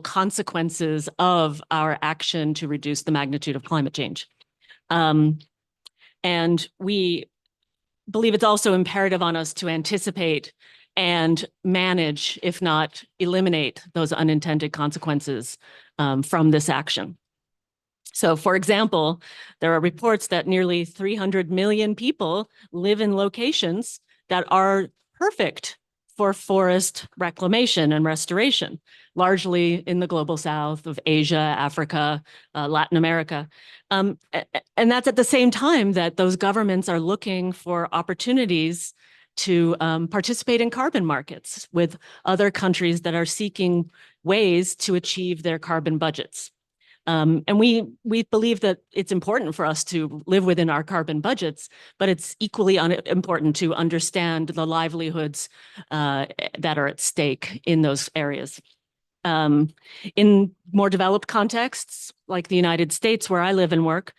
consequences of our action to reduce the magnitude of climate change. And we believe it's also imperative on us to anticipate and manage, if not eliminate, those unintended consequences from this action. So, for example, there are reports that nearly 300 million people live in locations that are perfect for forest reclamation and restoration, largely in the global south of Asia, Africa, Latin America. And that's at the same time that those governments are looking for opportunities to participate in carbon markets with other countries that are seeking ways to achieve their carbon budgets. And we believe that it's important for us to live within our carbon budgets, but it's equally important to understand the livelihoods that are at stake in those areas. In more developed contexts, like the United States, where I live and work,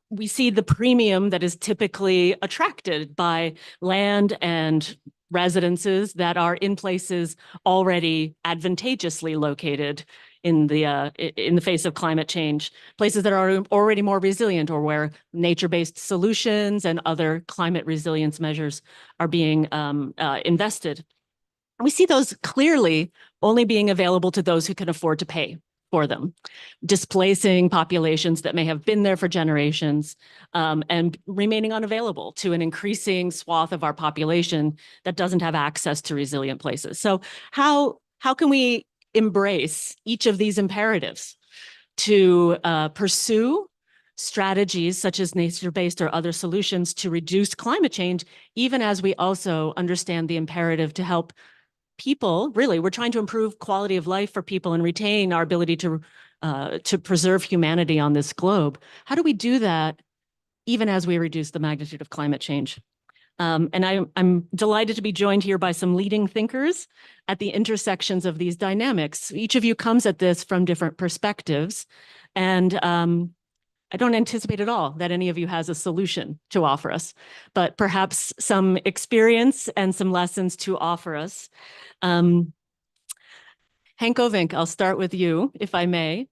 we see the premium that is typically attracted by land and residences that are in places already advantageously located in the face of climate change, places that are already more resilient, or where nature-based solutions and other climate resilience measures are being invested. We see those clearly only being available to those who can afford to pay for them, displacing populations that may have been there for generations and remaining unavailable to an increasing swath of our population that doesn't have access to resilient places. So how can we embrace each of these imperatives to pursue strategies such as nature-based or other solutions to reduce climate change, even as we also understand the imperative to help people? Really, we're trying to improve quality of life for people and retain our ability to preserve humanity on this globe. How do we do that even as we reduce the magnitude of climate change? And I'm delighted to be joined here by some leading thinkers at the intersections of these dynamics. Each of you comes at this from different perspectives, and I don't anticipate at all that any of you has a solution to offer us, but perhaps some experience and some lessons to offer us. Henk Ovink, I'll start with you, if I may.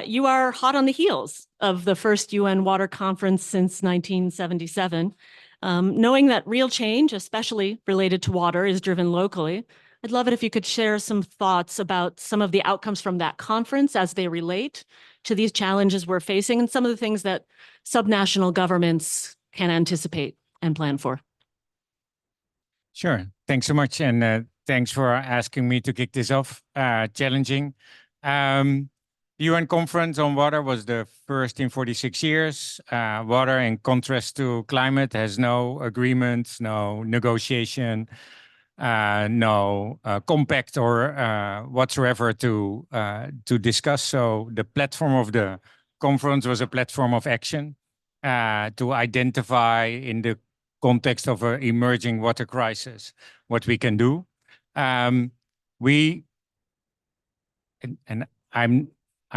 You are hot on the heels of the first UN Water Conference since 1977. Knowing that real change, especially related to water, is driven locally, I'd love it if you could share some thoughts about some of the outcomes from that conference as they relate to these challenges we're facing, and some of the things that subnational governments can anticipate and plan for. Sure. Thanks so much. And thanks for asking me to kick this off. Challenging. The UN Conference on Water was the first in 46 years. Water, in contrast to climate, has no agreements, no negotiation, no compact or whatsoever to discuss. So the platform of the conference was a platform of action to identify, in the context of an emerging water crisis, what we can do. I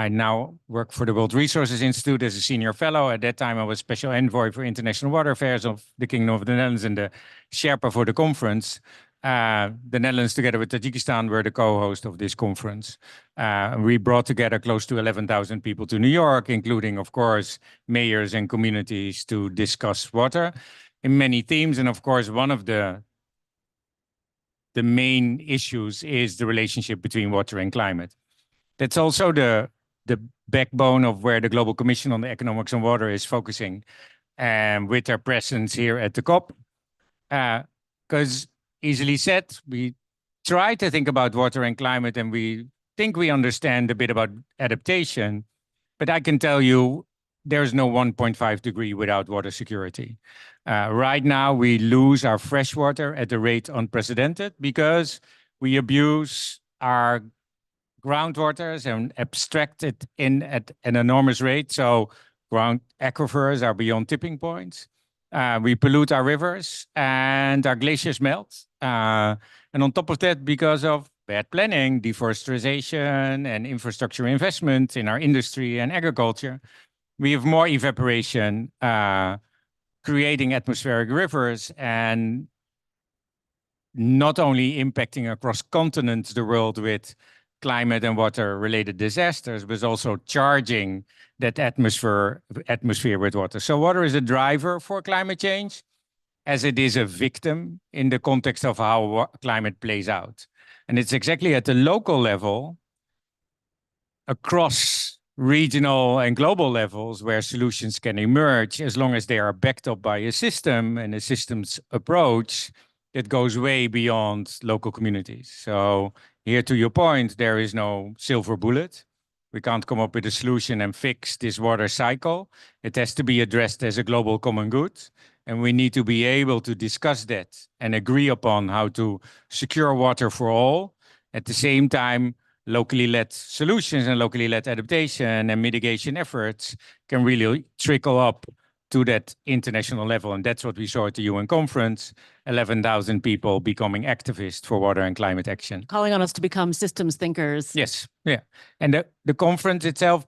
now work for the World Resources Institute as a senior fellow. At that time, I was special envoy for international water affairs of the Kingdom of the Netherlands and the Sherpa for the conference. The Netherlands, together with Tajikistan, were the co-host of this conference. We brought together close to 11,000 people to New York, including, of course, mayors and communities, to discuss water in many themes. And of course, one of the main issues is the relationship between water and climate. That's also the backbone of where the Global Commission on the Economics on Water is focusing, with their presence here at the COP. Because easily said, we try to think about water and climate, and we think we understand a bit about adaptation, but I can tell you there's no 1.5 degree without water security. Right now, we lose our fresh water at a rate unprecedented because we abuse our groundwaters and abstract it in at an enormous rate. So ground aquifers are beyond tipping points. We pollute our rivers and our glaciers melt. And on top of that, because of bad planning, deforestation, and infrastructure investment in our industry and agriculture, we have more evaporation, creating atmospheric rivers, and not only impacting across continents the world with climate and water-related disasters, but also charging that atmosphere with water. So water is a driver for climate change, as it is a victim in the context of how climate plays out. And it's exactly at the local level, across regional and global levels, where solutions can emerge, as long as they are backed up by a system and a systems approach that goes way beyond local communities. So here, to your point, there is no silver bullet. We can't come up with a solution and fix this water cycle. It has to be addressed as a global common good. And we need to be able to discuss that and agree upon how to secure water for all. At the same time, locally led solutions and locally led adaptation and mitigation efforts can really trickle up to that international level. And that's what we saw at the UN conference, 11,000 people becoming activists for water and climate action. Calling on us to become systems thinkers. Yes, yeah. And the conference itself,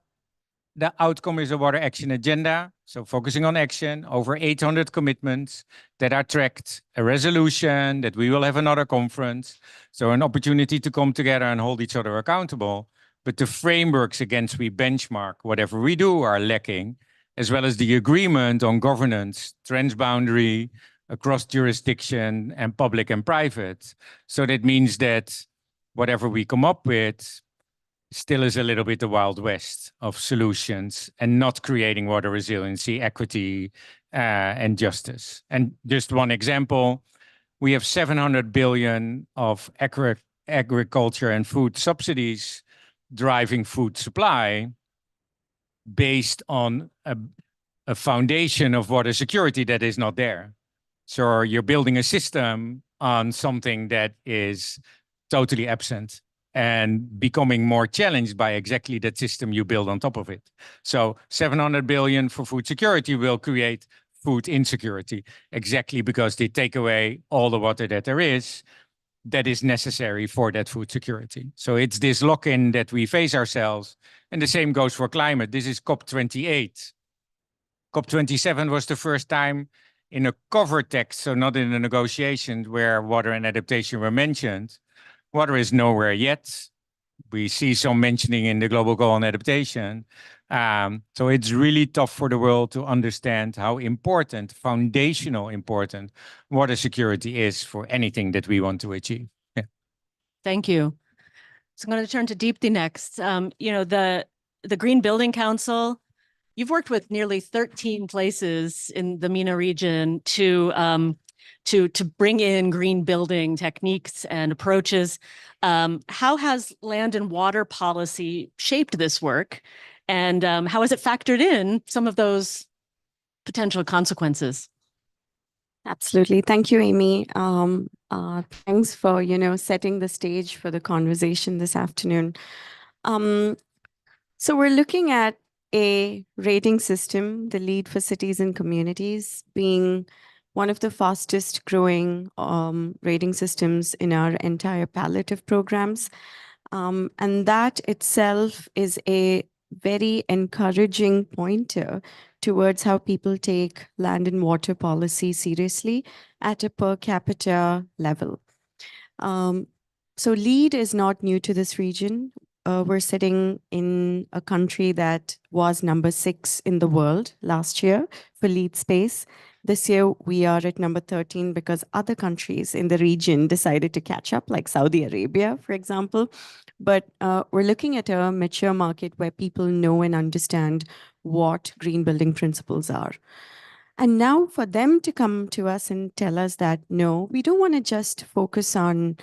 the outcome is a water action agenda. So focusing on action, over 800 commitments that are tracked, a resolution that we will have another conference. So an opportunity to come together and hold each other accountable. But the frameworks against we benchmark whatever we do are lacking, as well as the agreement on governance, transboundary, across jurisdiction, and public and private. So that means that whatever we come up with still is a little bit the Wild West of solutions and not creating water resiliency, equity, and justice. And just one example, we have 700 billion of agriculture and food subsidies driving food supply based on a foundation of water security that is not there. So you're building a system on something that is totally absent and becoming more challenged by exactly that system you build on top of it. So 700 billion for food security will create food insecurity, exactly because they take away all the water that there is that is necessary for that food security. So it's this lock-in that we face ourselves. And the same goes for climate. This is COP28. COP27 was the first time in a cover text, so not in the negotiations, where water and adaptation were mentioned. Water is nowhere yet. We see some mentioning in the global goal on adaptation. So it's really tough for the world to understand how important, foundational important, water security is for anything that we want to achieve. Yeah. Thank you. So I'm going to turn to Deepthi next. The Green Building Council, you've worked with nearly 13 places in the MENA region to bring in green building techniques and approaches. How has land and water policy shaped this work? And how has it factored in some of those potential consequences? Absolutely. Thank you, Amy. Thanks for, setting the stage for the conversation this afternoon. So we're looking at a rating system, the LEAD for cities and communities, being one of the fastest growing rating systems in our entire palette of programs. And that itself is a very encouraging pointer towards how people take land and water policy seriously at a per capita level. So LEAD is not new to this region. We're sitting in a country that was number 6 in the world last year for LEAD space. This year, we are at number 13 because other countries in the region decided to catch up, like Saudi Arabia, for example. But we're looking at a mature market where people know and understand what green building principles are. And now for them to come to us and tell us that, no, we don't want to just focus on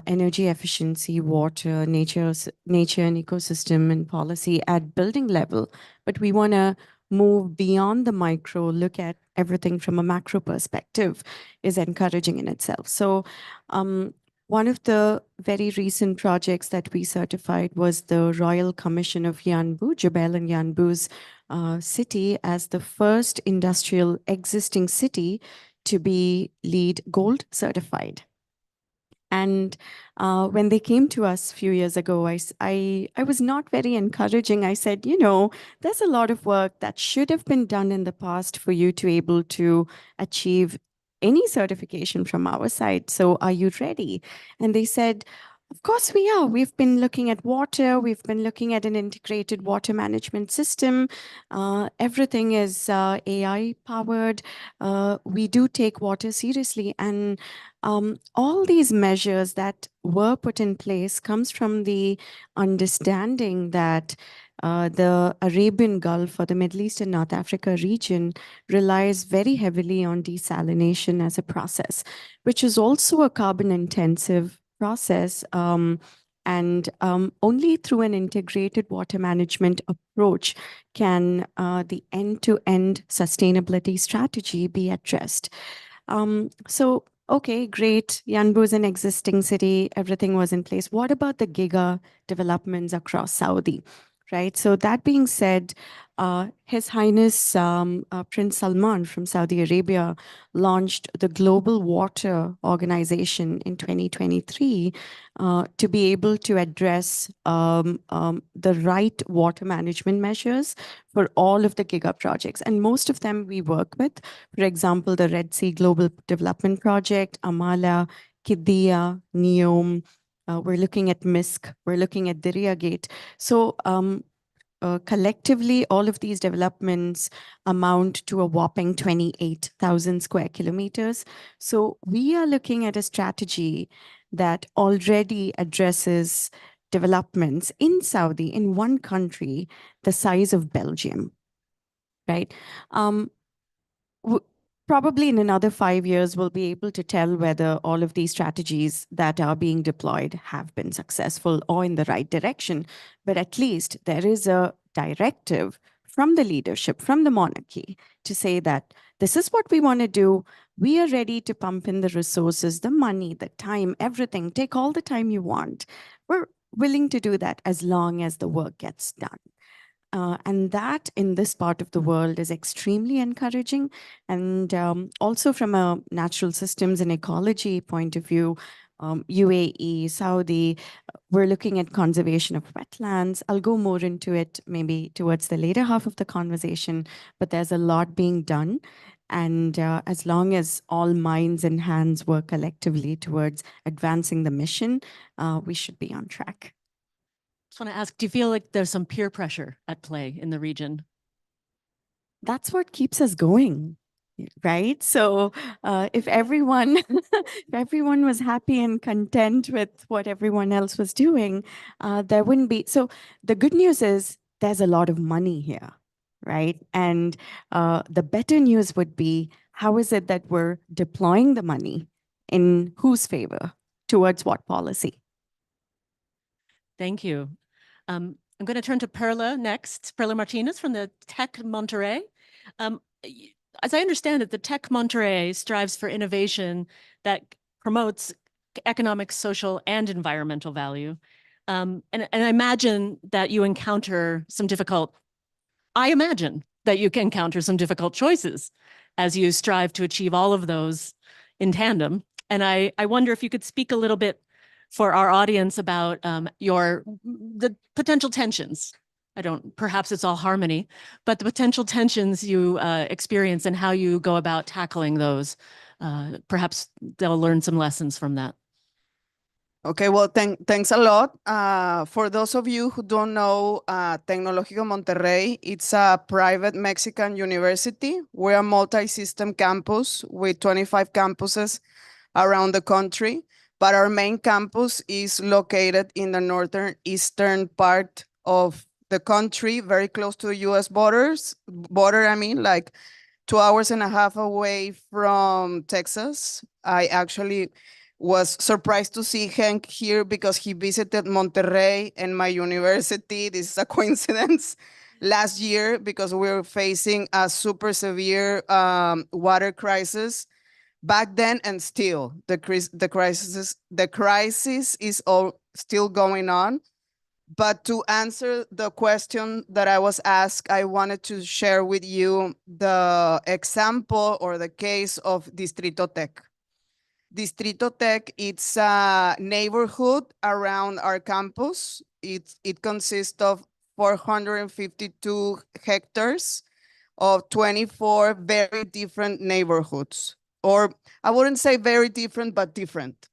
energy efficiency, water, nature and ecosystem and policy at building level, but we want to move beyond the micro, look at everything from a macro perspective, is encouraging in itself. So one of the very recent projects that we certified was the Royal Commission of Yanbu, Jebel and Yanbu's city, as the first industrial existing city to be LEED Gold certified. And when they came to us a few years ago, I was not very encouraging. I said, there's a lot of work that should have been done in the past for you to be able to achieve any certification from our side. So are you ready? And they said, Of course, we are. We've been looking at water. We've been looking at an integrated water management system. Everything is AI powered. We do take water seriously. And all these measures that were put in place comes from the understanding that the Arabian Gulf or the Middle East and North Africa region relies very heavily on desalination as a process, which is also a carbon intensive process. And only through an integrated water management approach can the end-to-end sustainability strategy be addressed. So, okay, great. Yanbu is an existing city. Everything was in place. What about the giga developments across Saudi? Right. So that being said, His Highness Prince Salman from Saudi Arabia launched the Global Water Organization in 2023 to be able to address the right water management measures for all of the giga projects. And most of them we work with. For example, the Red Sea Global Development Project, Amala, Qiddiya, NEOM. We're looking at MISC. We're looking at Diriyah Gate. So collectively, all of these developments amount to a whopping 28,000 square kilometers. So we are looking at a strategy that already addresses developments in Saudi, in one country, the size of Belgium, right? Probably in another 5 years, we'll be able to tell whether all of these strategies that are being deployed have been successful or in the right direction. But at least there is a directive from the leadership, from the monarchy, to say that this is what we want to do. We are ready to pump in the resources, the money, the time, everything. Take all the time you want. We're willing to do that as long as the work gets done. And that in this part of the world is extremely encouraging. And also from a natural systems and ecology point of view, UAE, Saudi, we're looking at conservation of wetlands. I'll go more into it maybe towards the later half of the conversation, but there's a lot being done. And as long as all minds and hands work collectively towards advancing the mission, we should be on track. Just want to ask, do you feel like there's some peer pressure at play in the region? That's what keeps us going, right? So if everyone was happy and content with what everyone else was doing, there wouldn't be. So the good news is there's a lot of money here, right? And the better news would be, how is it that we're deploying the money in whose favor, towards what policy? Thank you. I'm going to turn to Perla next. Perla Martinez from the Tech Monterrey. As I understand it, the Tech Monterrey strives for innovation that promotes economic, social, and environmental value. And I imagine that you encounter some difficult, choices as you strive to achieve all of those in tandem. And I wonder if you could speak a little bit for our audience about the potential tensions. Perhaps it's all harmony, but the potential tensions you experience and how you go about tackling those. Perhaps they'll learn some lessons from that. Okay, well, thanks a lot. For those of you who don't know Tecnológico Monterrey, it's a private Mexican university. We're a multi-system campus with 25 campuses around the country, but our main campus is located in the northeastern part of the country, very close to the US border, like 2.5 hours away from Texas. I actually was surprised to see Hank here because he visited Monterrey and my university. This is a coincidence. Last year, because we were facing a super severe water crisis back then, and still the crisis is all still going on. But to answer the question that I was asked, I wanted to share with you the example or the case of Distrito Tech. Distrito Tech, it's a neighborhood around our campus. It consists of 452 hectares of 24 very different neighborhoods. Or I wouldn't say very different, but different.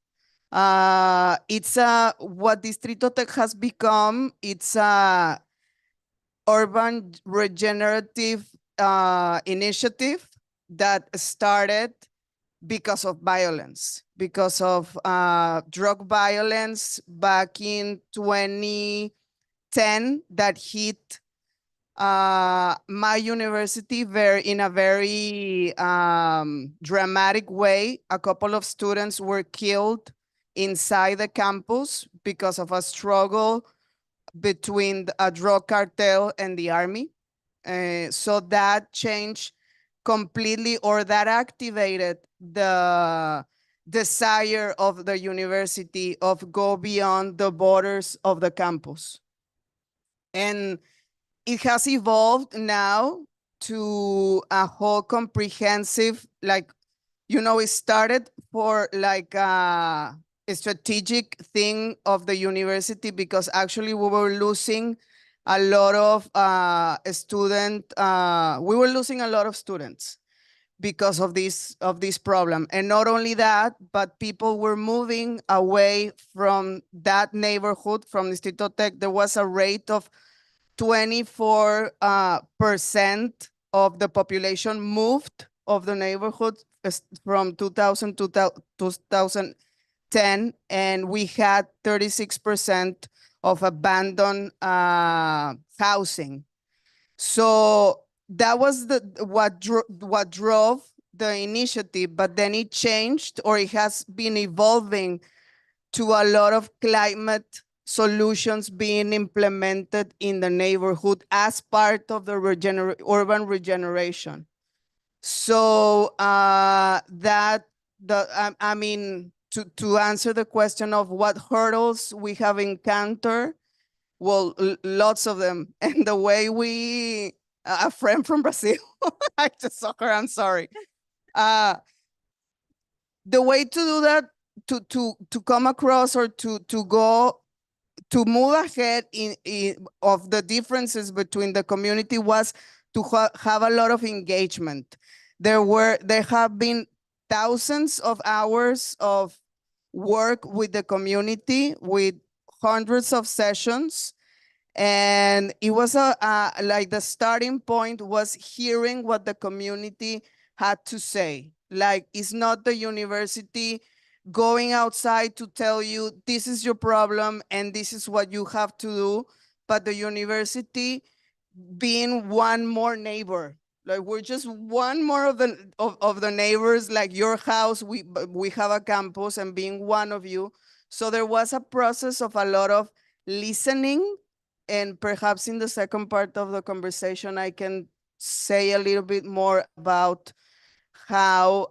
It's what Distrito Tech has become. It's a urban regenerative initiative that started because of violence, because of drug violence back in 2010 that hit my university in a very dramatic way. A couple of students were killed inside the campus because of a struggle between a drug cartel and the army. So that changed completely, or that activated the desire of the university of go beyond the borders of the campus. And it has evolved now to a whole comprehensive, like, it started for like a strategic thing of the university, because actually we were losing a lot of we were losing a lot of students because of this problem. And not only that, but people were moving away from that neighborhood, from Distrito Tech. There was a rate of 24% of the population moved of the neighborhood from 2000 to 2010, and we had 36% of abandoned housing. So that was what drove the initiative, but then it changed, or it has been evolving to a lot of climate solutions being implemented in the neighborhood as part of the urban regeneration. So I mean, to answer the question of what hurdles we have encountered, well, lots of them. And the way a friend from Brazil, I just saw her, I'm sorry. The way to do that, to come across, or to move ahead of the differences between the community, was to have a lot of engagement. There have been thousands of hours of work with the community, with hundreds of sessions. And it was like the starting point was hearing what the community had to say. Like, it's not the university going outside to tell you this is your problem and this is what you have to do, but the university being one more neighbor. Like, we're just one more of the neighbors, like your house, we have a campus, and being one of you. So there was a process of a lot of listening. And perhaps in the second part of the conversation, I can say a little bit more about how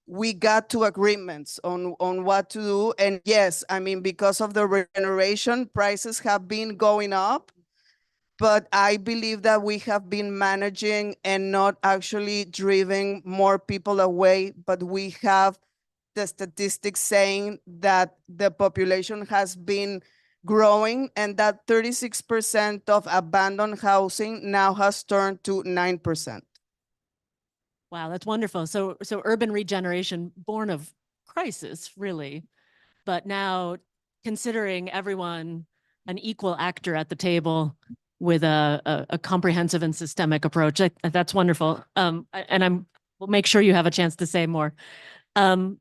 we got to agreements on what to do. And yes, I mean, because of the regeneration, prices have been going up, but I believe that we have been managing and not actually driving more people away, but we have the statistics saying that the population has been growing, and that 36% of abandoned housing now has turned to 9%. Wow, that's wonderful. So urban regeneration born of crisis, really, but now considering everyone an equal actor at the table with a comprehensive and systemic approach. That's wonderful. And we'll make sure you have a chance to say more. John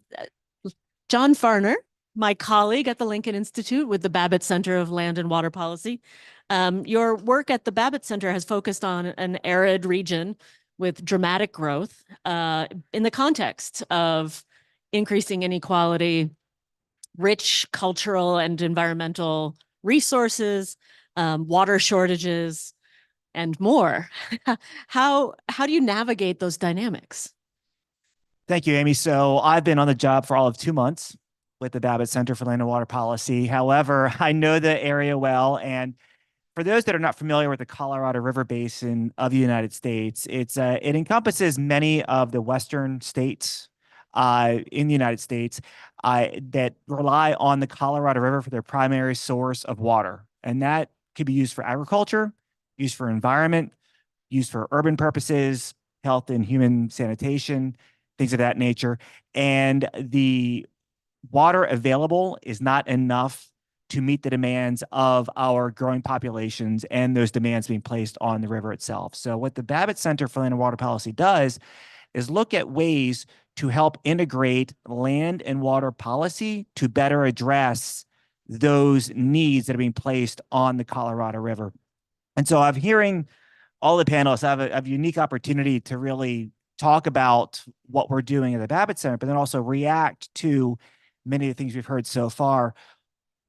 Farner, my colleague at the Lincoln Institute with the Babbitt Center of Land and Water Policy. Your work at the Babbitt Center has focused on an arid region with dramatic growth in the context of increasing inequality, rich cultural and environmental resources, water shortages, and more. How do you navigate those dynamics? Thank you, Amy. So I've been on the job for all of 2 months with the Babbitt Center for Land and Water Policy. However, I know the area well. And for those that are not familiar with the Colorado River Basin of the United States, it encompasses many of the western states in the United States that rely on the Colorado River for their primary source of water. And that could be used for agriculture, used for environment, used for urban purposes, health and human sanitation, things of that nature. And the water available is not enough to meet the demands of our growing populations and those demands being placed on the river itself. So what the Babbitt Center for Land and Water Policy does is look at ways to help integrate land and water policy to better address those needs that are being placed on the Colorado River. And so I'm hearing all the panelists have a unique opportunity to really talk about what we're doing at the Babbitt Center, but then also react to many of the things we've heard so far.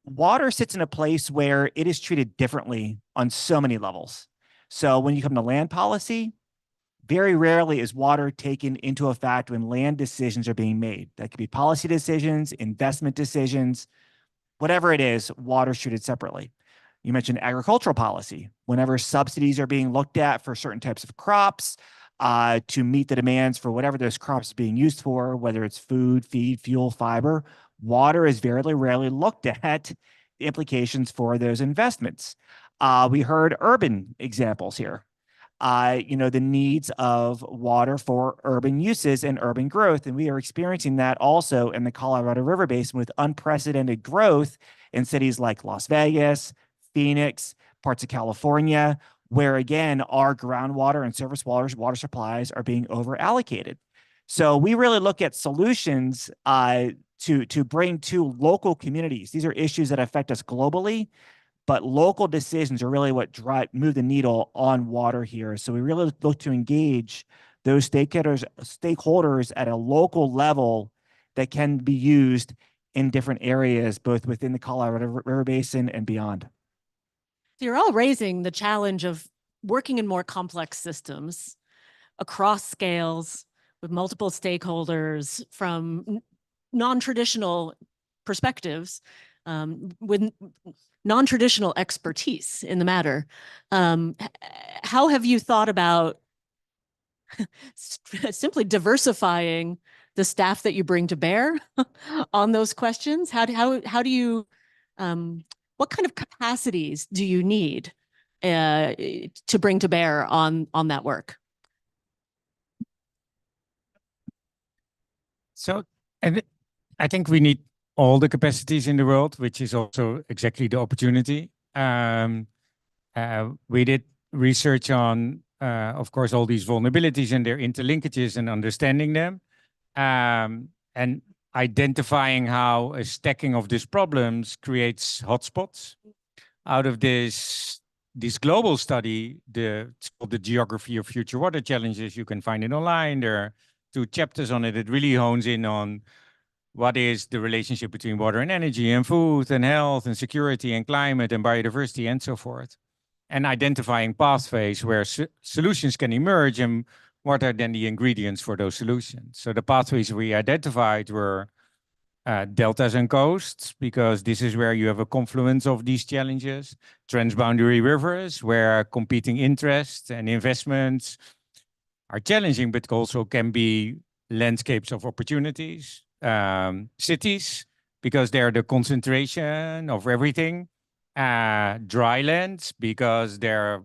Water sits in a place where it is treated differently on so many levels. So when you come to land policy, very rarely is water taken into effect when land decisions are being made. That could be policy decisions, investment decisions, whatever it is, water is treated separately. You mentioned agricultural policy. Whenever subsidies are being looked at for certain types of crops to meet the demands for whatever those crops are being used for, whether it's food, feed, fuel, fiber, water is very rarely looked at the implications for those investments. We heard urban examples here. The needs of water for urban uses and urban growth. And we are experiencing that also in the Colorado River Basin with unprecedented growth in cities like Las Vegas, Phoenix, parts of California, where again, our groundwater and surface water supplies are being over allocated. So we really look at solutions to bring to local communities. These are issues that affect us globally, but local decisions are really what move the needle on water here. So we really look to engage those stakeholders at a local level that can be used in different areas, both within the Colorado River Basin and beyond. So you're all raising the challenge of working in more complex systems across scales with multiple stakeholders from non-traditional perspectives, with non-traditional expertise in the matter. How have you thought about simply diversifying the staff that you bring to bear on those questions? How do you, what kind of capacities do you need to bring to bear on that work? So, and I think we need all the capacities in the world, which is also exactly the opportunity. We did research on, of course, all these vulnerabilities and their interlinkages and understanding them, and identifying how a stacking of these problems creates hotspots. Out of this global study, it's called The Geography of Future Water Challenges. You can find it online. There are 2 chapters on it. It really hones in on what is the relationship between water and energy and food and health and security and climate and biodiversity and so forth, and identifying pathways where solutions can emerge and what are then the ingredients for those solutions. So the pathways we identified were deltas and coasts, because this is where you have a confluence of these challenges, transboundary rivers, where competing interests and investments are challenging, but also can be landscapes of opportunities. Cities, because they're the concentration of everything. Dry lands, because they're,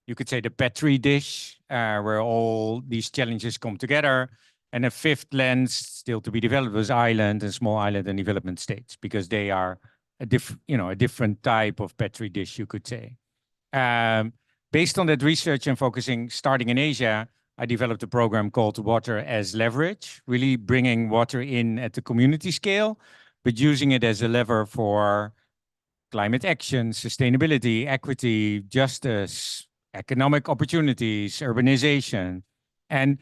you could say, the petri dish where all these challenges come together. And a 5th lens still to be developed was island and small island and development states, because they are a different type of petri dish, you could say. Based on that research and focusing, starting in Asia, I developed a program called Water as Leverage, really bringing water in at the community scale, but using it as a lever for climate action, sustainability, equity, justice, economic opportunities, urbanization. And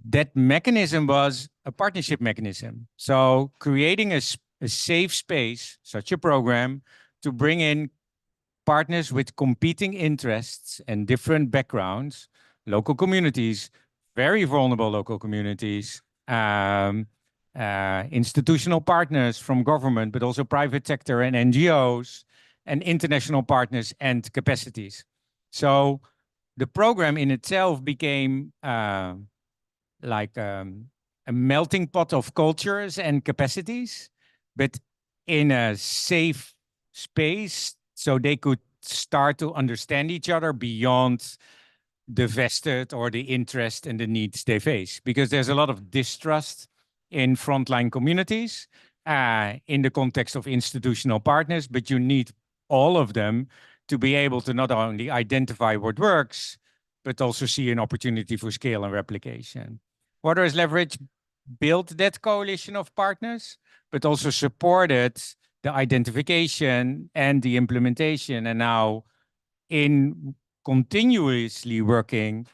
that mechanism was a partnership mechanism. So creating a safe space, such a program, to bring in partners with competing interests and different backgrounds, local communities, very vulnerable local communities, institutional partners from government, but also private sector and NGOs, and international partners and capacities. So the program in itself became like a melting pot of cultures and capacities, but in a safe space, so they could start to understand each other beyond the vested or the interest and the needs they face. Because there's a lot of distrust in frontline communities, in the context of institutional partners, but you need all of them to be able to not only identify what works, but also see an opportunity for scale and replication. Water as Leverage built that coalition of partners, but also supported the identification and the implementation, and now in continuously working,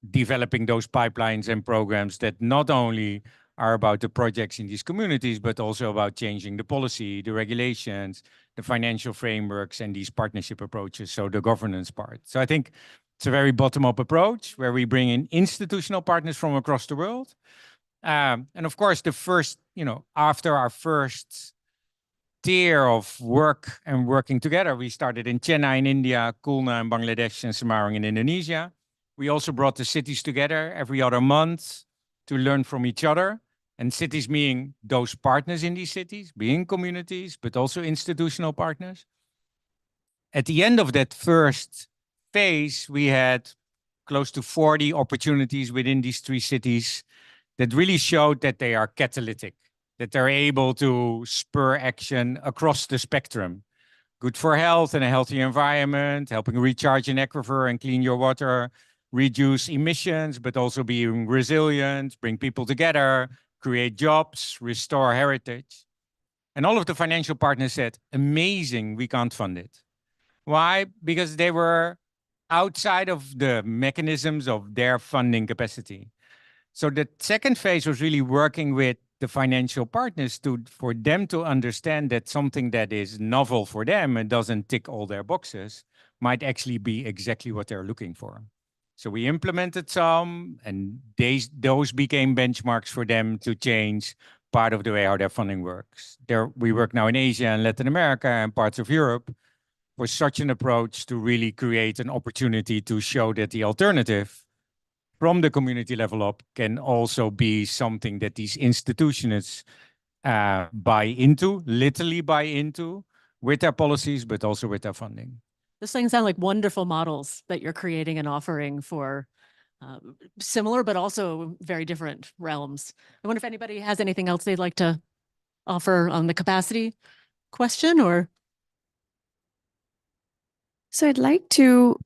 developing those pipelines and programs that not only are about the projects in these communities, but also about changing the policy, the regulations, the financial frameworks, and these partnership approaches, so the governance part. So I think it's a very bottom-up approach where we bring in institutional partners from across the world. And of course, the first, after our first tier of work and working together, we started in Chennai in India, Khulna in Bangladesh, and Semarang in Indonesia. We also brought the cities together every other month to learn from each other. And cities being those partners in these cities, being communities, but also institutional partners. At the end of that first phase, we had close to 40 opportunities within these 3 cities that really showed that they are catalytic, that they're able to spur action across the spectrum. Good for health and a healthy environment, helping recharge an aquifer and clean your water, reduce emissions, but also being resilient, bring people together, create jobs, restore heritage. And all of the financial partners said, amazing, we can't fund it. Why? Because they were outside of the mechanisms of their funding capacity. So the second phase was really working with the financial partners for them to understand that something that is novel for them and doesn't tick all their boxes might actually be exactly what they're looking for. So we implemented some, and those became benchmarks for them to change part of the way how their funding works. We work now in Asia and Latin America and parts of Europe for such an approach to really create an opportunity to show that the alternative from the community level up can also be something that these institutions literally buy into with their policies, but also with their funding. Those things sound like wonderful models that you're creating and offering for similar, but also very different realms. I wonder if anybody has anything else they'd like to offer on the capacity question or? So I'd like to,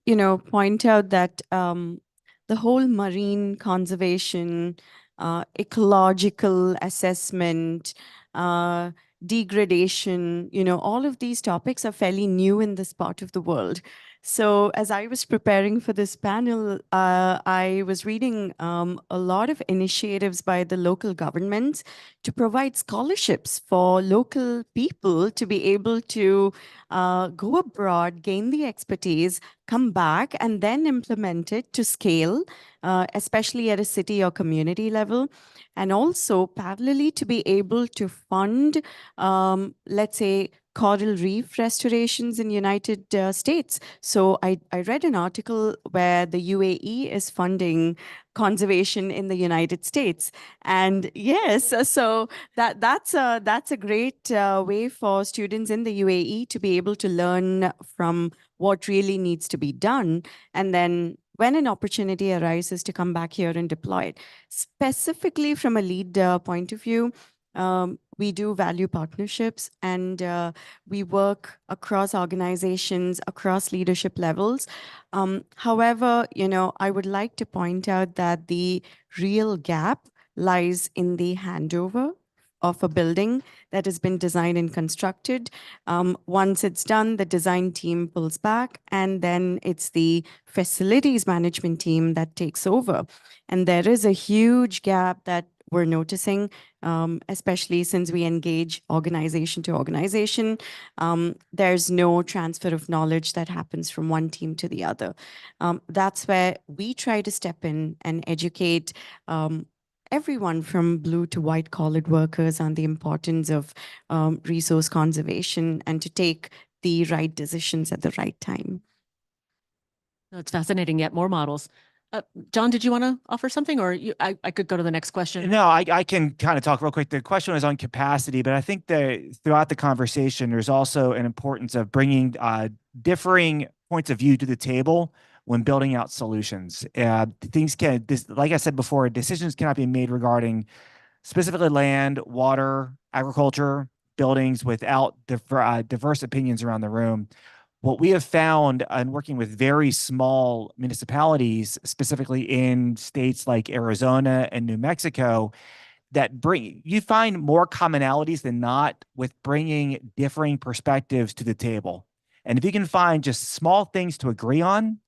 point out that the whole marine conservation, ecological assessment, degradation, all of these topics are fairly new in this part of the world. So as I was preparing for this panel, I was reading a lot of initiatives by the local governments to provide scholarships for local people to be able to go abroad, gain the expertise, come back, and then implement it to scale, especially at a city or community level. And also parallelly to be able to fund, let's say, coral reef restorations in United States. So I read an article where the UAE is funding conservation in the United States. And yes, so that's a great way for students in the UAE to be able to learn from what really needs to be done. And then when an opportunity arises to come back here and deploy it, specifically from a lead point of view, we do value partnerships, and we work across organizations, across leadership levels. However, I would like to point out that the real gap lies in the handover of a building that has been designed and constructed. Once it's done, the design team pulls back, and then it's the facilities management team that takes over. And there is a huge gap that we're noticing, especially since we engage organization to organization. There's no transfer of knowledge that happens from one team to the other. That's where we try to step in and educate everyone from blue to white collared workers on the importance of resource conservation and to take the right decisions at the right time. That's fascinating. Yet more models. John, did you want to offer something, or I could go to the next question? No, I can kind of talk real quick. The question was on capacity, but I think that throughout the conversation, there's also an importance of bringing differing points of view to the table when building out solutions. Like I said before, decisions cannot be made regarding specifically land, water, agriculture, buildings without diverse opinions around the room. What we have found in working with very small municipalities, specifically in states like Arizona and New Mexico, that you find more commonalities than not with bringing differing perspectives to the table. And if you can find just small things to agree on,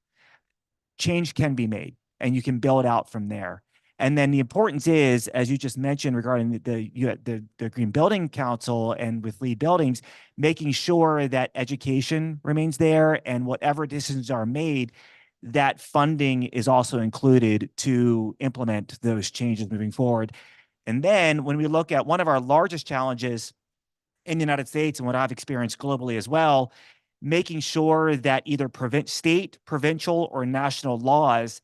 change can be made and you can build out from there. And then the importance is, as you just mentioned regarding the Green Building Council and with LEED buildings, making sure that education remains there and whatever decisions are made, that funding is also included to implement those changes moving forward. And then when we look at one of our largest challenges in the United States and what I've experienced globally as well, making sure that either state, provincial, or national laws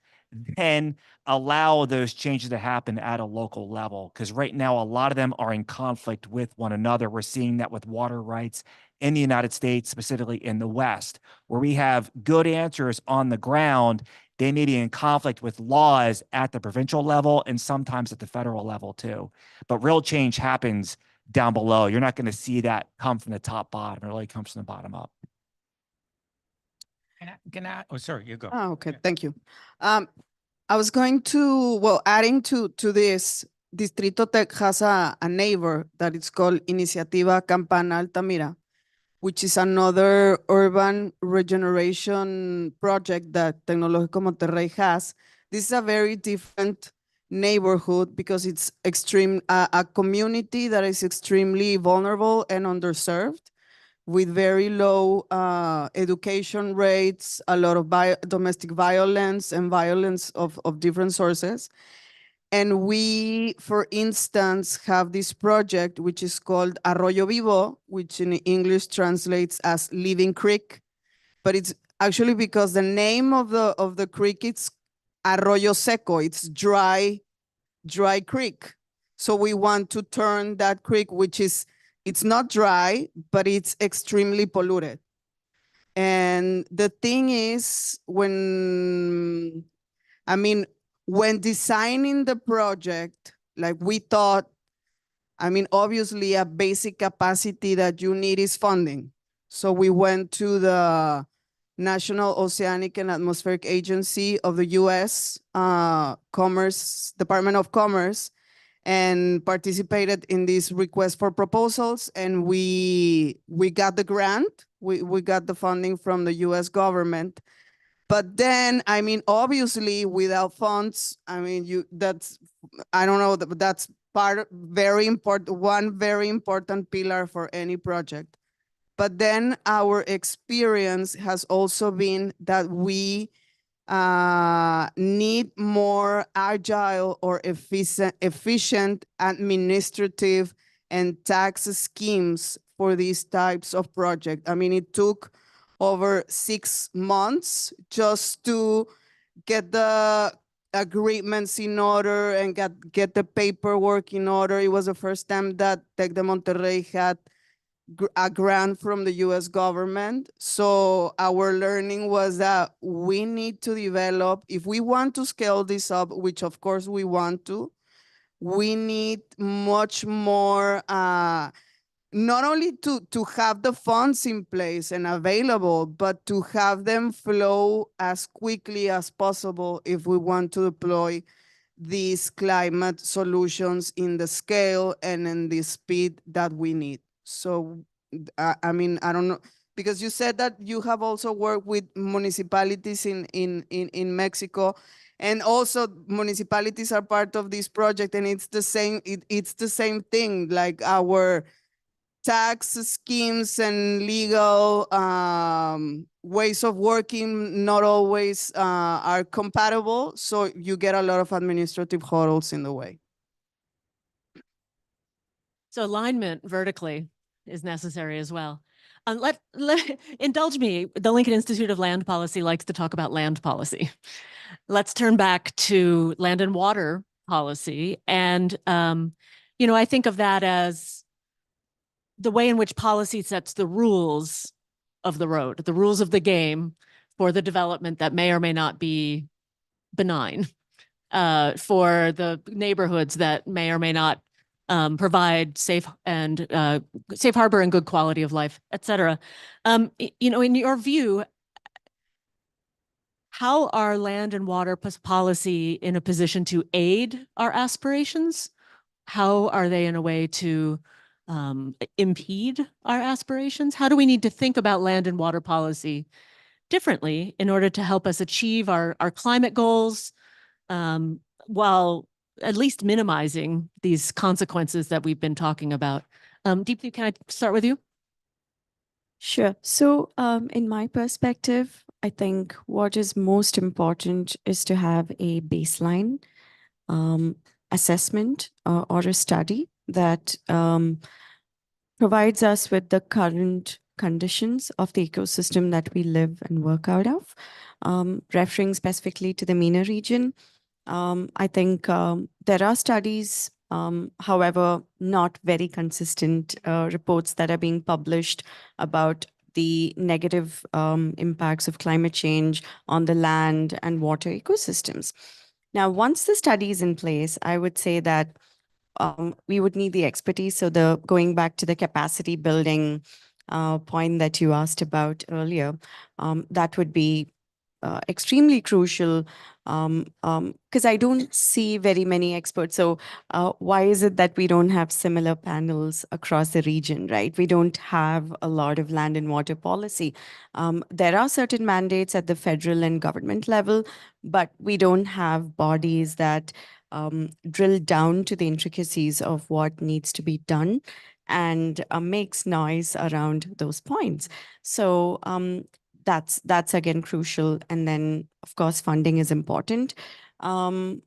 then allow those changes to happen at a local level. Because right now, a lot of them are in conflict with one another. We're seeing that with water rights in the United States, specifically in the West, where we have good answers on the ground. They may be in conflict with laws at the provincial level and sometimes at the federal level too. But real change happens down below. You're not going to see that come from the top bottom. It really comes from the bottom up. Oh, sorry, you go. Oh, okay, Yeah. thank you. I was going to, well, adding to this, Distrito Tech has a neighbor that is called Iniciativa Campana Altamira, which is another urban regeneration project that Tecnológico Monterrey has. This is a very different neighborhood because it's a community that is extremely vulnerable and underserved, with very low education rates, a lot of domestic violence and violence of different sources. And we, for instance, have this project which is called Arroyo Vivo, which in English translates as Living Creek, but it's actually because the name of the creek is Arroyo Seco, it's dry creek. So we want to turn that creek, which is, it's not dry, but it's extremely polluted. And the thing is, when designing the project, like we thought, obviously a basic capacity that you need is funding. So we went to the National Oceanic and Atmospheric Agency of the US Department of Commerce, and participated in this request for proposals, and we got the grant. We got the funding from the US government. But then, obviously without funds, that's one very important pillar for any project. But then our experience has also been that we need more agile or efficient administrative and tax schemes for these types of projects. It took over 6 months just to get the agreements in order and get the paperwork in order. It was the first time that Tec de Monterrey had a grant from the US government. So our learning was that we need to develop, if we want to scale this up, which of course we want to, we need much more, not only to have the funds in place and available, but to have them flow as quickly as possible if we want to deploy these climate solutions in the scale and in the speed that we need. So, I don't know, because you said that you have also worked with municipalities in Mexico, and also municipalities are part of this project, and it's the same. It's the same thing. Like our tax schemes and legal ways of working not always are compatible. So you get a lot of administrative hurdles in the way. So alignment vertically is necessary as well. Indulge me. The Lincoln Institute of Land Policy likes to talk about land policy. Let's turn back to land and water policy. And, I think of that as the way in which policy sets the rules of the road, the rules of the game for the development that may or may not be benign, for the neighborhoods that may or may not provide safe harbor and good quality of life, et cetera. You know, in your view, how are land and water policy in a position to aid our aspirations? How are they in a way to impede our aspirations? How do we need to think about land and water policy differently in order to help us achieve our climate goals, while at least minimizing these consequences that we've been talking about? Deepthi, can I start with you? Sure. So in my perspective, I think what is most important is to have a baseline assessment or a study that provides us with the current conditions of the ecosystem that we live and work out of. Referring specifically to the MENA region, I think there are studies, however, not very consistent reports that are being published about the negative impacts of climate change on the land and water ecosystems. Now, once the study is in place, I would say that we would need the expertise. So going back to the capacity building point that you asked about earlier, that would be extremely crucial, because I don't see very many experts. So why is it that we don't have similar panels across the region, right? We don't have a lot of land and water policy. There are certain mandates at the federal and government level, but we don't have bodies that drill down to the intricacies of what needs to be done and makes noise around those points. So that's again crucial. And then, of course, funding is important. Also,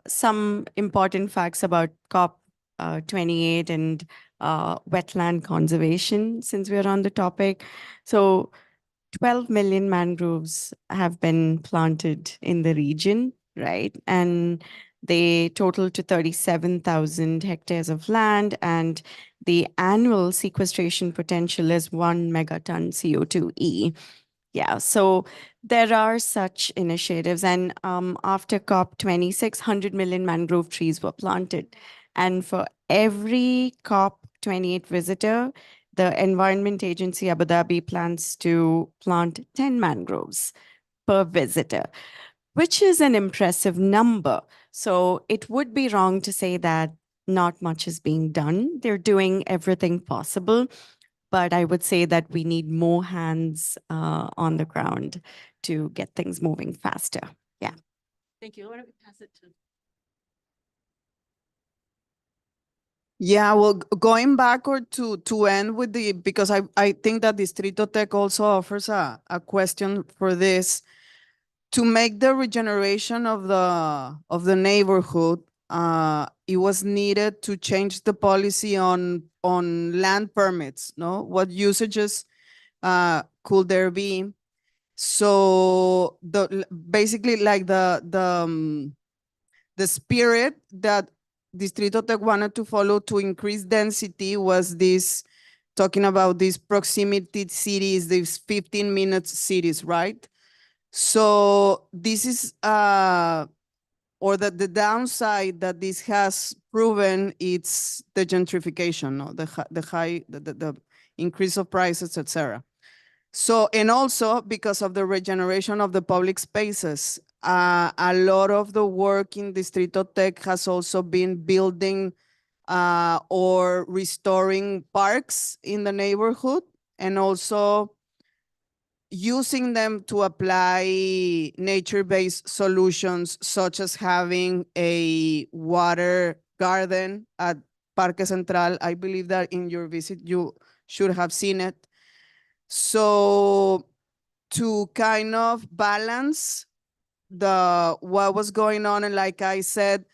some important facts about COP 28 and wetland conservation, since we're on the topic. So 12 million mangroves have been planted in the region, right? And they total to 37,000 hectares of land, and the annual sequestration potential is 1 megaton CO2e. Yeah, so there are such initiatives. And after COP 26, 100 million mangrove trees were planted. And for every COP 28 visitor, the Environment Agency Abu Dhabi plans to plant 10 mangroves per visitor, which is an impressive number. So it would be wrong to say that not much is being done. They're doing everything possible, but I would say that we need more hands on the ground to get things moving faster. Yeah. Thank you. Why don't we pass it to... Yeah, well, going backward to end with because I think that Distrito Tech also offers a question for this. To make the regeneration of the neighborhood, it was needed to change the policy on land permits, no? What usages could there be? So basically like the spirit that Distrito Tech wanted to follow to increase density was this, talking about these proximity cities, these 15-minute cities, right? So this is, or the downside that this has proven, it's the gentrification, no? The increase of prices, etc. So, and also because of the regeneration of the public spaces, a lot of the work in Distrito Tech has also been building or restoring parks in the neighborhood, and also using them to apply nature-based solutions, such as having a water garden at Parque Central. I believe that in your visit, you should have seen it. So to kind of balance what was going on, and like I said,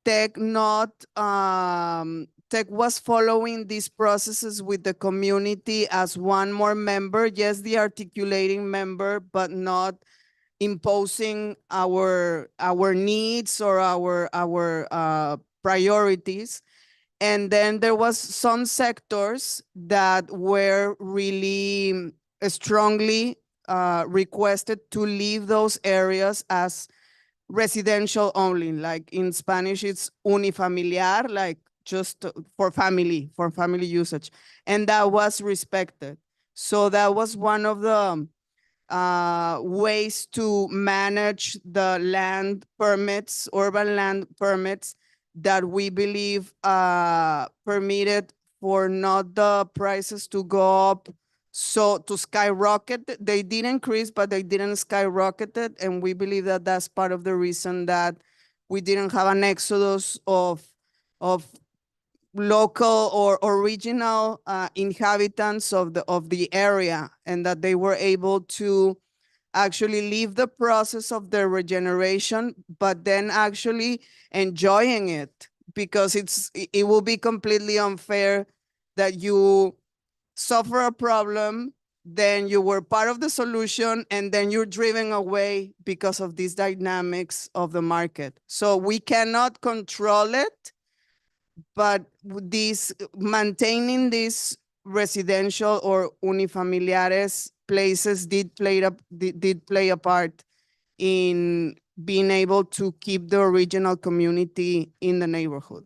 Tech was following these processes with the community as one more member, yes, the articulating member, but not imposing our needs or our priorities. And then there was some sectors that were really strongly requested to leave those areas as residential only. Like in Spanish, it's unifamiliar, like just for family usage. And that was respected. So that was one of the ways to manage the land permits, urban land permits, that we believe permitted for not the prices to go up, so to skyrocket. They did increase, but they didn't skyrocket it. And we believe that that's part of the reason that we didn't have an exodus of local or original inhabitants of the area, and that they were able to actually leave the process of their regeneration, but then actually enjoying it, because it will be completely unfair that you suffer a problem, then you were part of the solution, and then you're driven away because of these dynamics of the market. So we cannot control it, but maintaining these residential or unifamiliares places did play a part in being able to keep the original community in the neighborhood.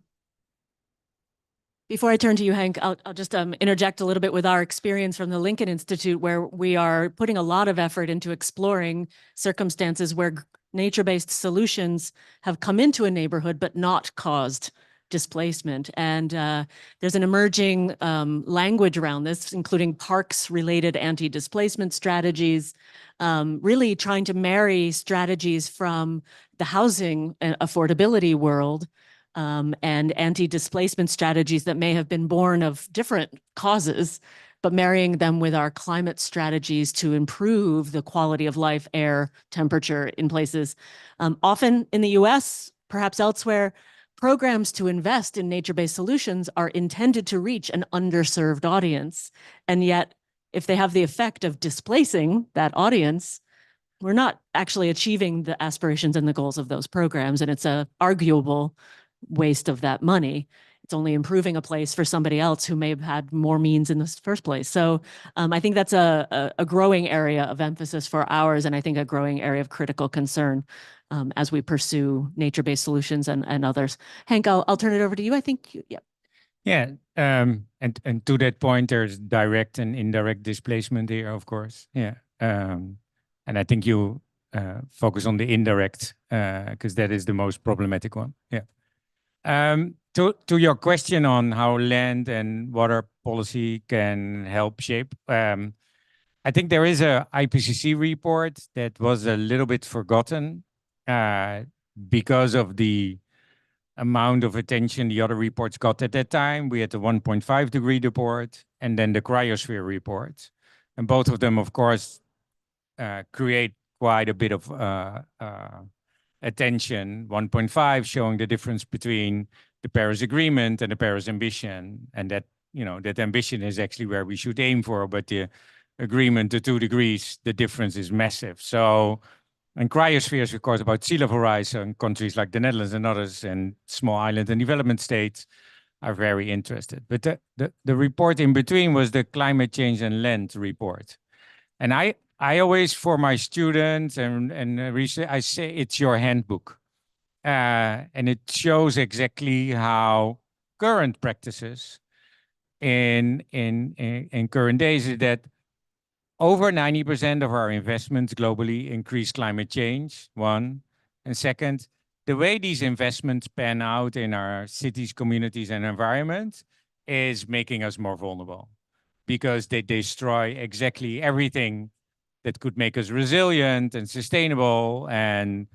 Before I turn to you, Hank, I'll just interject a little bit with our experience from the Lincoln Institute, where we are putting a lot of effort into exploring circumstances where nature-based solutions have come into a neighborhood but not caused displacement. And there's an emerging language around this, including parks-related anti-displacement strategies, really trying to marry strategies from the housing and affordability world and anti-displacement strategies that may have been born of different causes, but marrying them with our climate strategies to improve the quality of life, air, temperature in places. Often in the US, perhaps elsewhere, programs to invest in nature-based solutions are intended to reach an underserved audience. And yet, if they have the effect of displacing that audience, we're not actually achieving the aspirations and the goals of those programs. And it's an arguable waste of that money. It's only improving a place for somebody else who may have had more means in the first place. So I think that's a growing area of emphasis for ours, and I think a growing area of critical concern as we pursue nature-based solutions and others. Hank, I'll turn it over to you. I think, yeah. Yeah, and to that point, there's direct and indirect displacement here, of course. Yeah, and I think you focus on the indirect because that is the most problematic one. Yeah. To your question on how land and water policy can help shape, I think there is a IPCC report that was a little bit forgotten because of the amount of attention the other reports got at that time. We had the 1.5 degree report and then the cryosphere report. And both of them, of course, create quite a bit of attention. 1.5 showing the difference between the Paris Agreement and the Paris ambition. And that, you know, that ambition is actually where we should aim for, but the agreement to 2 degrees, the difference is massive. So, and cryosphere is, of course, about sea level rise, and countries like the Netherlands and others and small island and development states are very interested. But the report in between was the climate change and land report. And I always, for my students and research, I say it's your handbook. And it shows exactly how current practices in current days is that over 90% of our investments globally increase climate change, one. And second, the way these investments pan out in our cities, communities, and environments is making us more vulnerable because they destroy exactly everything that could make us resilient and sustainable and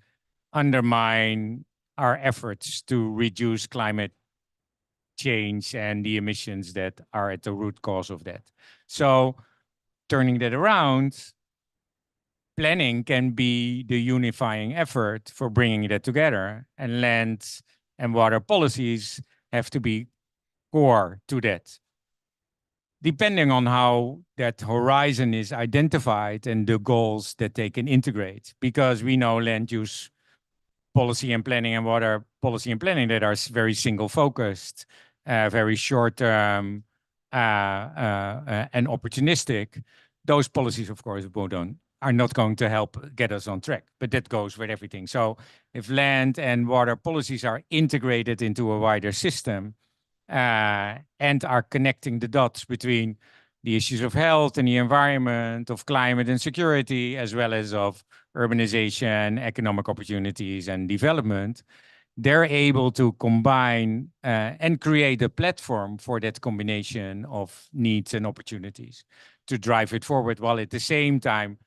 undermine our efforts to reduce climate change and the emissions that are at the root cause of that. So turning that around, planning can be the unifying effort for bringing that together, and land and water policies have to be core to that. Depending on how that horizon is identified and the goals that they can integrate, because we know land use policy and planning and water policy and planning that are very single focused, very short term and opportunistic. Those policies, of course, are not going to help get us on track. But that goes with everything. So if land and water policies are integrated into a wider system and are connecting the dots between the issues of health and the environment, of climate and security, as well as of urbanization, economic opportunities, and development, they're able to combine and create a platform for that combination of needs and opportunities to drive it forward, while at the same time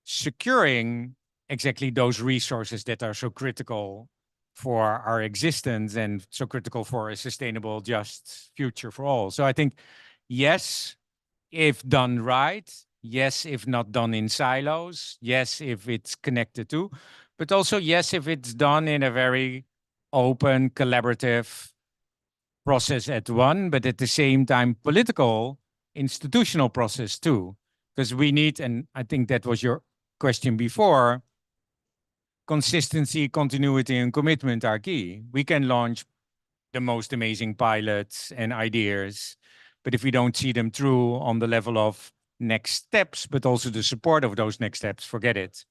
securing exactly those resources that are so critical for our existence and so critical for a sustainable, just future for all. So I think, yes, if done right, yes, if not done in silos, yes, if it's connected to, but also yes, if it's done in a very open, collaborative process at one, but at the same time, political, institutional process too. Because we need, and I think that was your question before, consistency, continuity, and commitment are key. We can launch the most amazing pilots and ideas, but if we don't see them through on the level of next steps, but also the support of those next steps, forget it.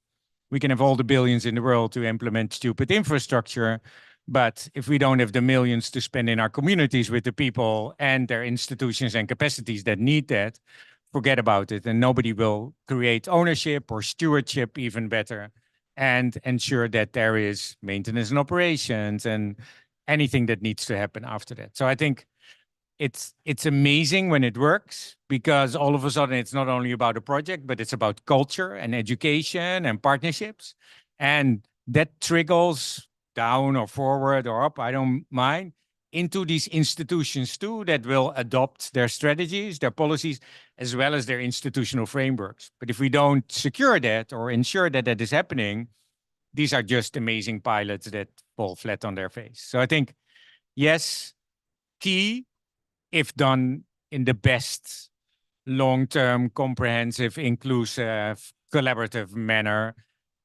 We can have all the billions in the world to implement stupid infrastructure, but if we don't have the millions to spend in our communities with the people and their institutions and capacities that need that, forget about it. And nobody will create ownership or stewardship even better and ensure that there is maintenance and operations and anything that needs to happen after that. So I think it's amazing when it works, because all of a sudden it's not only about a project, but it's about culture and education and partnerships. And that trickles down or forward or up, I don't mind, into these institutions too, that will adopt their strategies, their policies, as well as their institutional frameworks. But if we don't secure that or ensure that that is happening, these are just amazing pilots that fall flat on their face. So I think, yes, key, if done in the best long-term, comprehensive, inclusive, collaborative manner,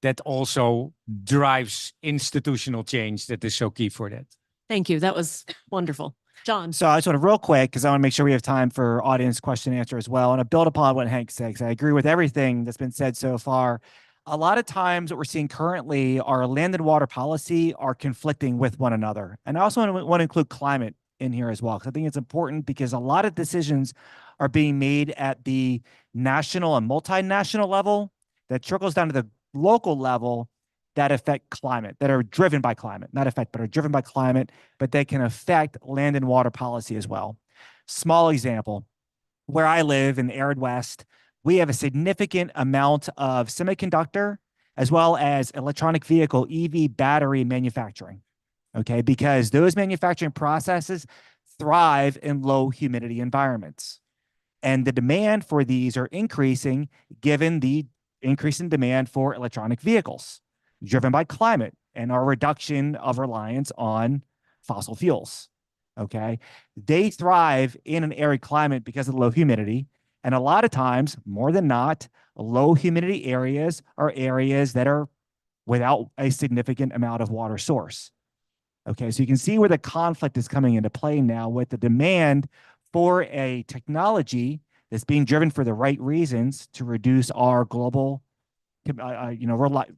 that also drives institutional change that is so key for that. Thank you. That was wonderful. John. So I just want to real quick, because I want to make sure we have time for audience question and answer as well. And I build upon what Hank said, because I agree with everything that's been said so far. A lot of times what we're seeing currently, our land and water policy are conflicting with one another. And I also want to include climate in here as well, because I think it's important, because a lot of decisions are being made at the national and multinational level that trickles down to the local level that affect climate, that are driven by climate, not affect, but are driven by climate, but they can affect land and water policy as well. Small example, where I live in the arid West, we have a significant amount of semiconductor as well as electronic vehicle EV battery manufacturing. Okay, because those manufacturing processes thrive in low humidity environments. And the demand for these are increasing given the increase in demand for electronic vehicles, driven by climate and our reduction of reliance on fossil fuels. Okay, they thrive in an arid climate because of the low humidity. And a lot of times, more than not, low humidity areas are areas that are without a significant amount of water source. Okay, so you can see where the conflict is coming into play now with the demand for a technology that's being driven for the right reasons to reduce our global,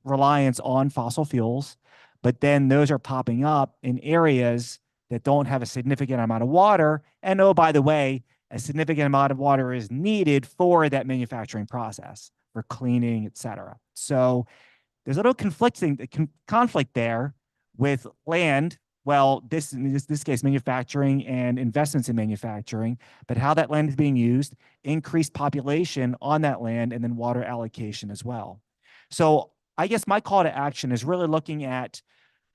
reliance on fossil fuels. But then those are popping up in areas that don't have a significant amount of water. And oh, by the way, a significant amount of water is needed for that manufacturing process, for cleaning, et cetera. So there's a little conflict there with land. Well, in this case, manufacturing and investments in manufacturing, but how that land is being used, increased population on that land, and then water allocation as well. So I guess my call to action is really looking at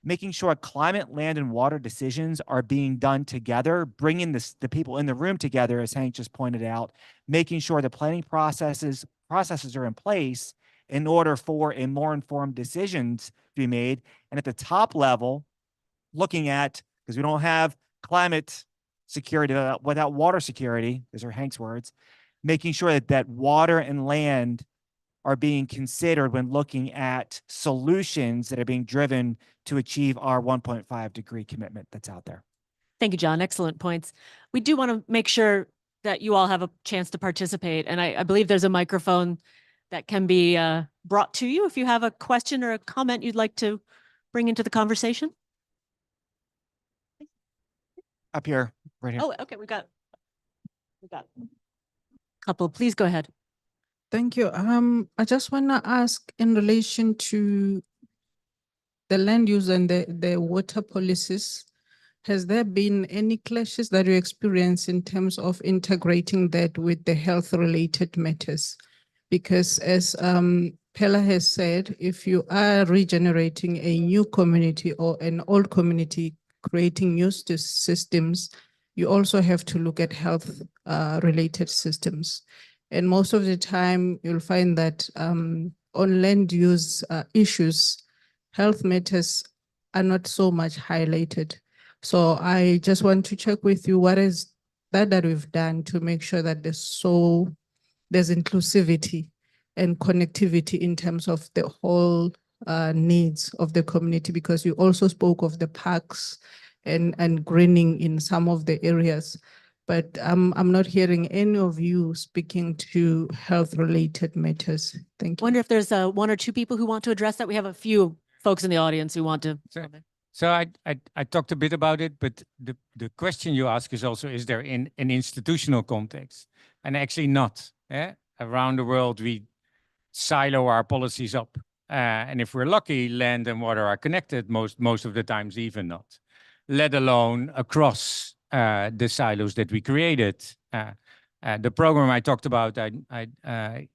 making sure climate, land, and water decisions are being done together, bringing the people in the room together, as Hank just pointed out, making sure the planning processes are in place in order for a more informed decisions to be made. And at the top level, looking at, because we don't have climate security without water security, these are Hank's words, making sure that water and land are being considered when looking at solutions that are being driven to achieve our 1.5 degree commitment that's out there. Thank you, John. Excellent points. We do want to make sure that you all have a chance to participate. And I believe there's a microphone that can be brought to you if you have a question or a comment you'd like to bring into the conversation. Up here, right here. Oh, okay, we got a couple. Please go ahead. Thank you. I just want to ask in relation to the land use and the water policies, has there been any clashes that you experience in terms of integrating that with the health-related matters? Because as Pella has said, if you are regenerating a new community or an old community, creating new systems, you also have to look at health related systems. And most of the time, you'll find that on land use issues, health matters are not so much highlighted. So I just want to check with you, what is that we've done to make sure that there's inclusivity and connectivity in terms of the whole needs of the community, because you also spoke of the parks and greening in some of the areas. But I'm not hearing any of you speaking to health-related matters. Thank you. Wonder if there's one or two people who want to address that. We have a few folks in the audience who want to. Sure. So I talked a bit about it, but the question you ask is also, is there in an institutional context? And actually not. Around the world, we silo our policies up. And if we're lucky, land and water are connected, most of the times even not, let alone across the silos that we created. The program I talked about, I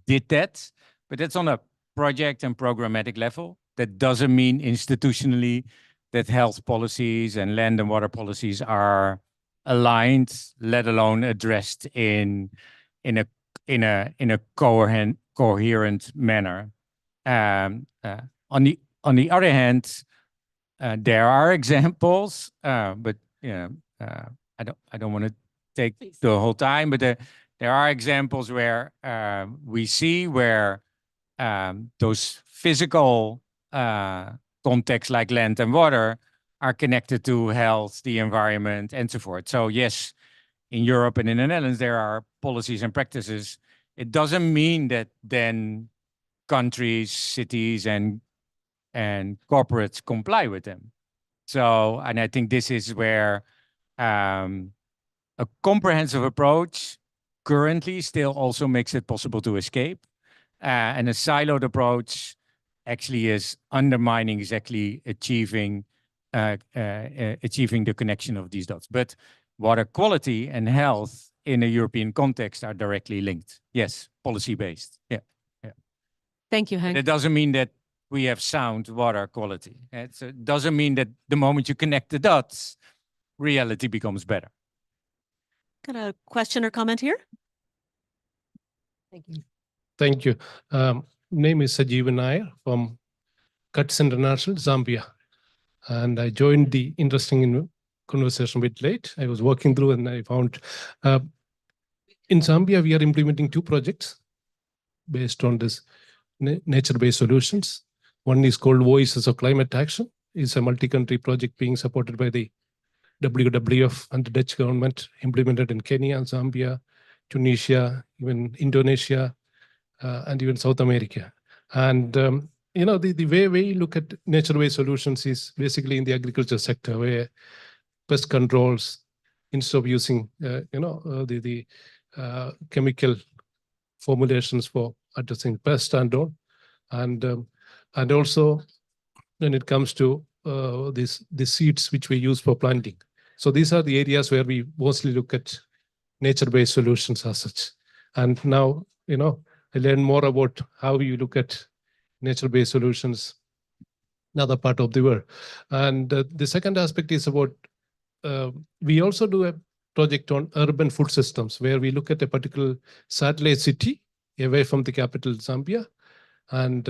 did that, but it's on a project and programmatic level. That doesn't mean institutionally that health policies and land and water policies are aligned, let alone addressed in a coherent manner. On the other hand, there are examples, but I don't want to take the whole time, but there are examples where we see where those physical contexts like land and water are connected to health, the environment, and so forth. So yes, in Europe and in the Netherlands, there are policies and practices. It doesn't mean that then countries, cities, and corporates comply with them. So, and I think this is where a comprehensive approach currently still also makes it possible to escape. And a siloed approach actually is undermining exactly achieving the connection of these dots. But water quality and health in a European context are directly linked. Yes, policy-based. Yeah. Thank you, Henk. It doesn't mean that we have sound water quality. It doesn't mean that the moment you connect the dots, reality becomes better. Got a question or comment here? Thank you. Thank you. Name is Sajeev Nair from Cuts International, Zambia. And I joined the interesting conversation a bit late. I was working through and I found in Zambia, we are implementing 2 projects based on this nature-based solutions. One is called Voices of Climate Action. It's a multi-country project being supported by the WWF and the Dutch government, implemented in Kenya, Zambia, Tunisia, even Indonesia, and even South America. And the way we look at nature-based solutions is basically in the agriculture sector, where pest controls, instead of using the chemical formulations for addressing pests and all, and also when it comes to the seeds which we use for planting. So these are the areas where we mostly look at nature-based solutions as such. And now, I learned more about how you look at nature-based solutions in other part of the world. And the second aspect is about, we also do a project on urban food systems, where we look at a particular satellite city away from the capital, Zambia, and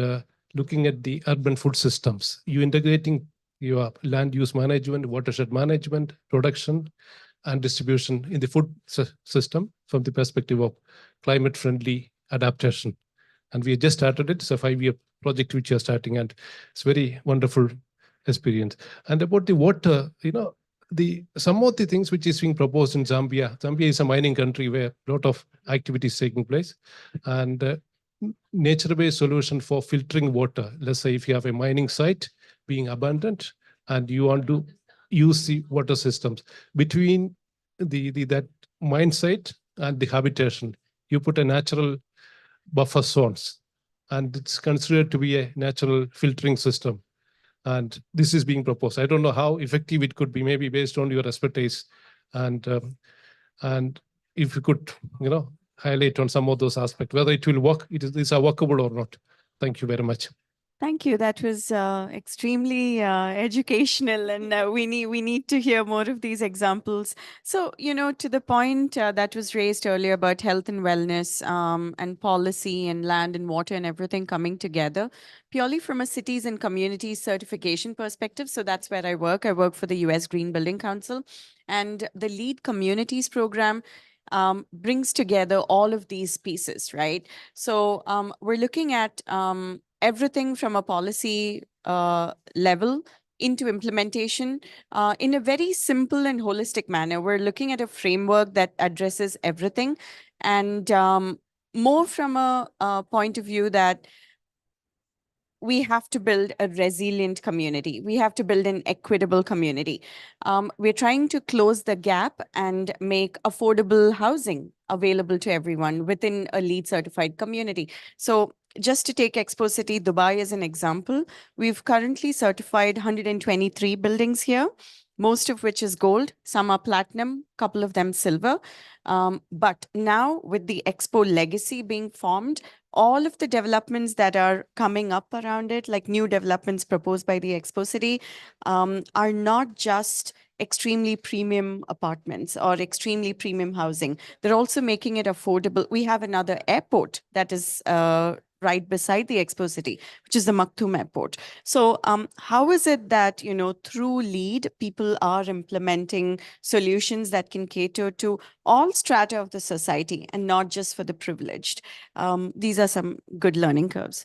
looking at the urban food systems. You integrating your land use management, watershed management, production, and distribution in the food system from the perspective of climate-friendly adaptation. And we just started it. It's a 5-year project which we are starting, and it's very wonderful experience. And about the water, some of the things which is being proposed in Zambia. Zambia is a mining country where a lot of activity is taking place. And nature-based solution for filtering water. Let's say if you have a mining site being abandoned and you want to use the water systems between that mine site and the habitation, you put a natural buffer zones, and it's considered to be a natural filtering system. And this is being proposed. I don't know how effective it could be, maybe based on your expertise, and if you could, highlight on some of those aspects, whether it will work, these are workable or not. Thank you very much. Thank you. That was extremely educational, and we need to hear more of these examples. So, to the point that was raised earlier about health and wellness and policy and land and water and everything coming together, purely from a cities and communities certification perspective. So that's where I work. I work for the US Green Building Council, and the Lead Communities program brings together all of these pieces, right? So we're looking at everything from a policy level into implementation in a very simple and holistic manner. We're looking at a framework that addresses everything, and more from a point of view that we have to build a resilient community. We have to build an equitable community. We're trying to close the gap and make affordable housing available to everyone within a LEED certified community. So just to take Expo City Dubai as an example, we've currently certified 123 buildings here, most of which is gold. Some are platinum, a couple of them silver. But now with the Expo legacy being formed, all of the developments that are coming up around it, like new developments proposed by the Expo City, are not just extremely premium apartments or extremely premium housing. They're also making it affordable. We have another airport that is right beside the Expo City, which is the Maktoum Airport. So how is it that, through LEED, people are implementing solutions that can cater to all strata of the society and not just for the privileged? These are some good learning curves.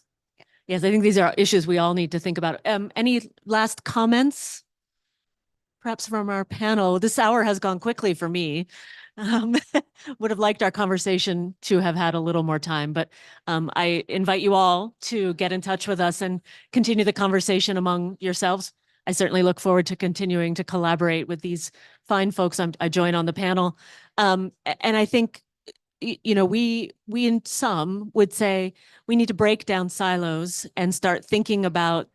Yes, I think these are issues we all need to think about. Any last comments? Perhaps from our panel. This hour has gone quickly for me. Would have liked our conversation to have had a little more time, but I invite you all to get in touch with us and continue the conversation among yourselves. I certainly look forward to continuing to collaborate with these fine folks I join on the panel. And I think, we in some would say we need to break down silos and start thinking about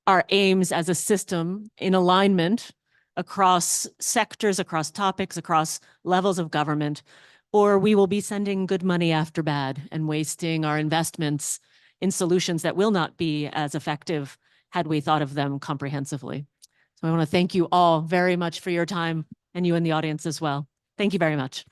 our aims as a system in alignment across sectors, across topics, across levels of government, or we will be sending good money after bad and wasting our investments in solutions that will not be as effective had we thought of them comprehensively. So I want to thank you all very much for your time, and you in the audience as well. Thank you very much.